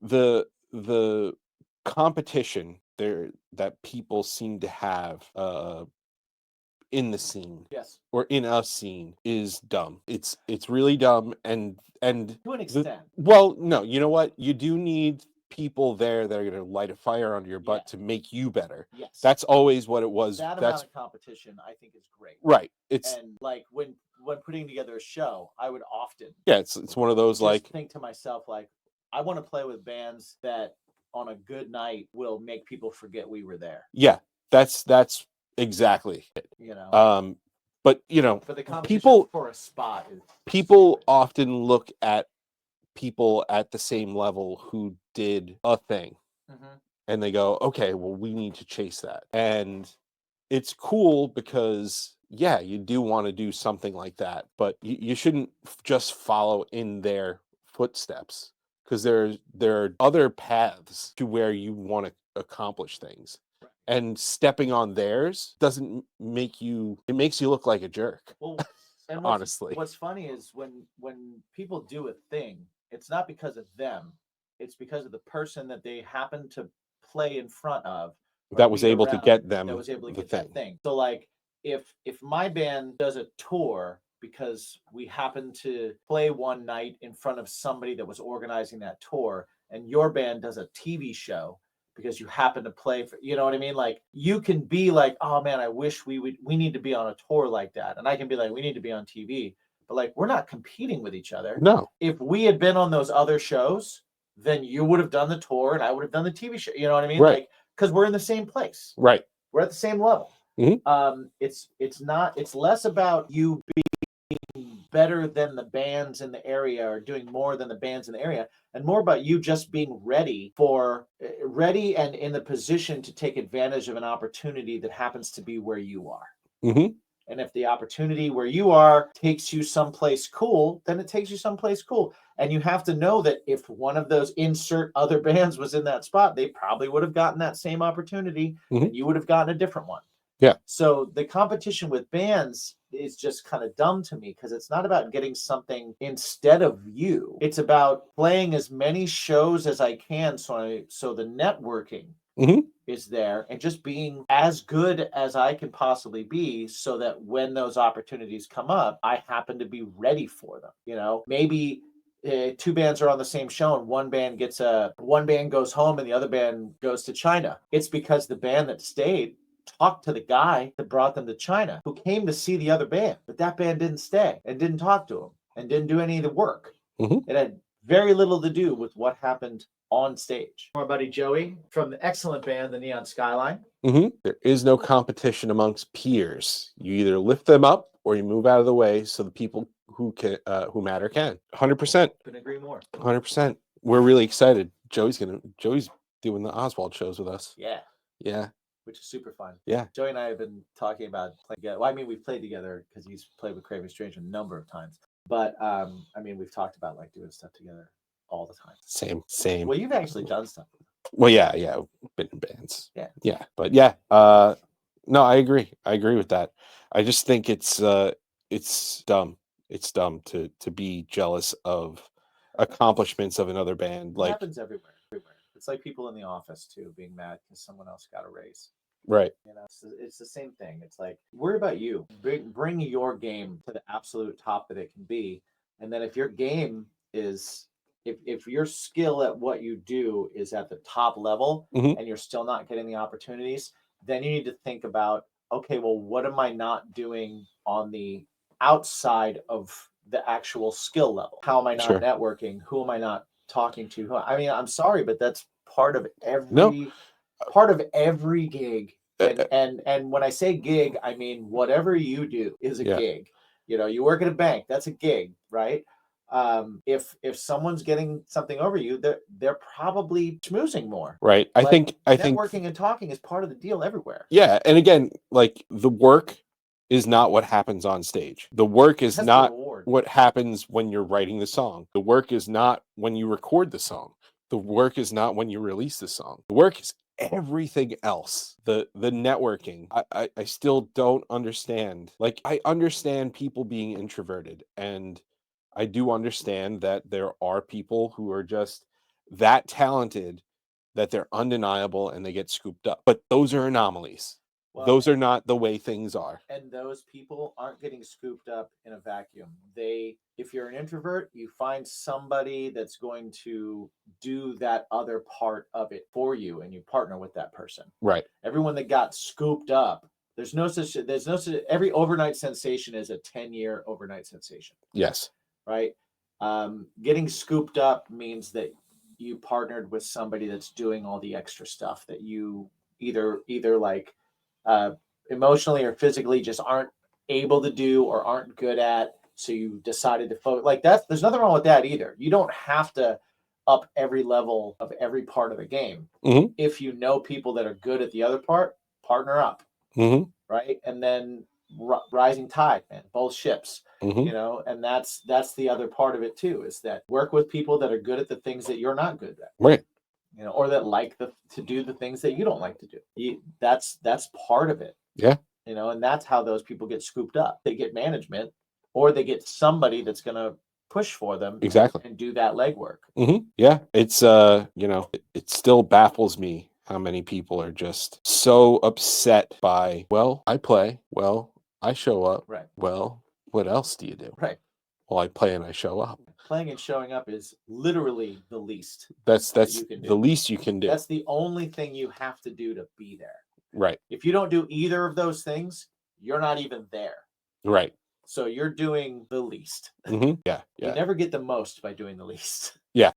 the competition there that people seem to have in the scene Yes, or in a scene is dumb. It's really dumb and to an extent. well, no, you know what? You do need people there that are going to light a fire under your Yeah. butt to make you better. Yes. That's always what it was. That That's amount of competition, I think, is great. right. It's And like when putting together a show, I would often yeah. It's one of those just like think to myself, like, I want to play with bands that on a good night will make people forget we were there. yeah. That's exactly it. You know, But you know, but the competition people for a spot is people stupid. often look at people at the same level who did a thing Mhm. and they go, okay, well, we need to chase that. And it's cool because, yeah, you do want to do something like that, but you shouldn't just follow in their footsteps because there are other paths to where you want to accomplish things. And stepping on theirs doesn't make you, it makes you look like a jerk. Well, and honestly. what's funny is when people do a thing, it's not because of them. It's because of the person that they happen to play in front of or That was be able to around get that them was able to the get that thing. thing. So like if my band does a tour because we happen to play one night in front of somebody that was organizing that tour, and your band does a TV show because you happen to play for, you know what I mean? Like you can be like, oh man, I wish we need to be on a tour like that. And I can be like, we need to be on TV. But like we're not competing with each other. No. If we had been on those other shows, then you would have done the tour and I would have done the TV show. You know what I mean? Right. Like, because we're in the same place. Right. We're at the same level. Mhm. It's less about you being better than the bands in the area or doing more than the bands in the area, and more about you just being ready and in the position to take advantage of an opportunity that happens to be where you are. Mhm. And if the opportunity where you are takes you someplace cool, then it takes you someplace cool. And you have to know that if one of those insert other bands was in that spot, they probably would have gotten that same opportunity Mhm. and you would have gotten a different one. Yeah. So the competition with bands is just kind of dumb to me because it's not about getting something instead of you. It's about playing as many shows as I can so the networking Mhm. is there and just being as good as I can possibly be so that when those opportunities come up, I happen to be ready for them. You know, maybe two bands are on the same show and one band goes home and the other band goes to China. It's because the band that stayed talked to the guy that brought them to China who came to see the other band, but that band didn't stay and didn't talk to him and didn't do any of the work. Mhm. It had very little to do with what happened on stage. Our buddy Joey from the excellent band, the Neon Skyline. Mhm. There is no competition amongst peers. You either lift them up or you move out of the way so the people who matter can. 100%. Couldn't agree more. 100%. We're really excited. Joey's doing the Oswald shows with us. Yeah, Yeah. which is super fun. Yeah. Joey and I have been talking about playing together. Well, I mean, we've played together because he's played with Craving Strange a number of times. But I mean, we've talked about like doing stuff together all the time. Same. Well, you've actually done stuff. Well, yeah, been in bands. Yeah. Yeah, but yeah, no, I agree. I agree with that. I just think it's dumb. It's dumb to be jealous of accomplishments of another band. It Like, happens everywhere. Everywhere. It's like people in the office too being mad because someone else got a raise. right. You know, it's the same thing. It's like worry about you. Bring your game to the absolute top that it can be, and then if your game is if your skill at what you do is at the top level Mhm. and you're still not getting the opportunities, then you need to think about okay, well, what am I not doing on the outside of the actual skill level? How am I not Sure. networking? Who am I not talking to? I mean, I'm sorry, but that's part of No. every gig. And when I say gig, I mean whatever you do is a Yeah. gig. You know, you work at a bank, that's a gig, right? If someone's getting something over you, they're probably schmoozing more. Right. I think Networking and talking is part of the deal everywhere. yeah, and again, like the work is not what happens on stage. The work is That's the not reward. what happens when you're writing the song. The work is not when you record the song. The work is not when you release the song. The work is everything else. The networking. I still don't understand. Like I understand people being introverted and I do understand that there are people who are just that talented that they're undeniable and they get scooped up. But those are anomalies. Well, Those are not the way things are. and those people aren't getting scooped up in a vacuum. If you're an introvert, you find somebody that's going to do that other part of it for you, and you partner with that person. Right. Everyone that got scooped up, there's no such, every overnight sensation is a 10-year overnight sensation, Yes. right? Getting scooped up means that you partnered with somebody that's doing all the extra stuff that you either like emotionally or physically just aren't able to do or aren't good at. So you decided to focus like that. There's nothing wrong with that either. You don't have to up every level of every part of the game. Mhm. If you know people that are good at the other part, partner up, Mhm. right? And then rising tide, man, both ships. Mhm. And that's the other part of it too, is that work with people that are good at the things that you're not good at, Right. or that like to do the things that you don't like to do. That's part of it, Yeah. and that's how those people get scooped up. They get management, or they get somebody that's going to push for them Exactly. and do that legwork. Yeah. It's it still baffles me how many people are just so upset by, well, I play, well, I show up. Right. Well, what else do you do? Right. Well, I play and I show up. Playing and showing up is literally the least. That's you can do. the least you can do. That's the only thing you have to do to be there. Right. If you don't do either of those things, you're not even there. Right. So you're doing the least. Yeah. You never get the most by doing the least.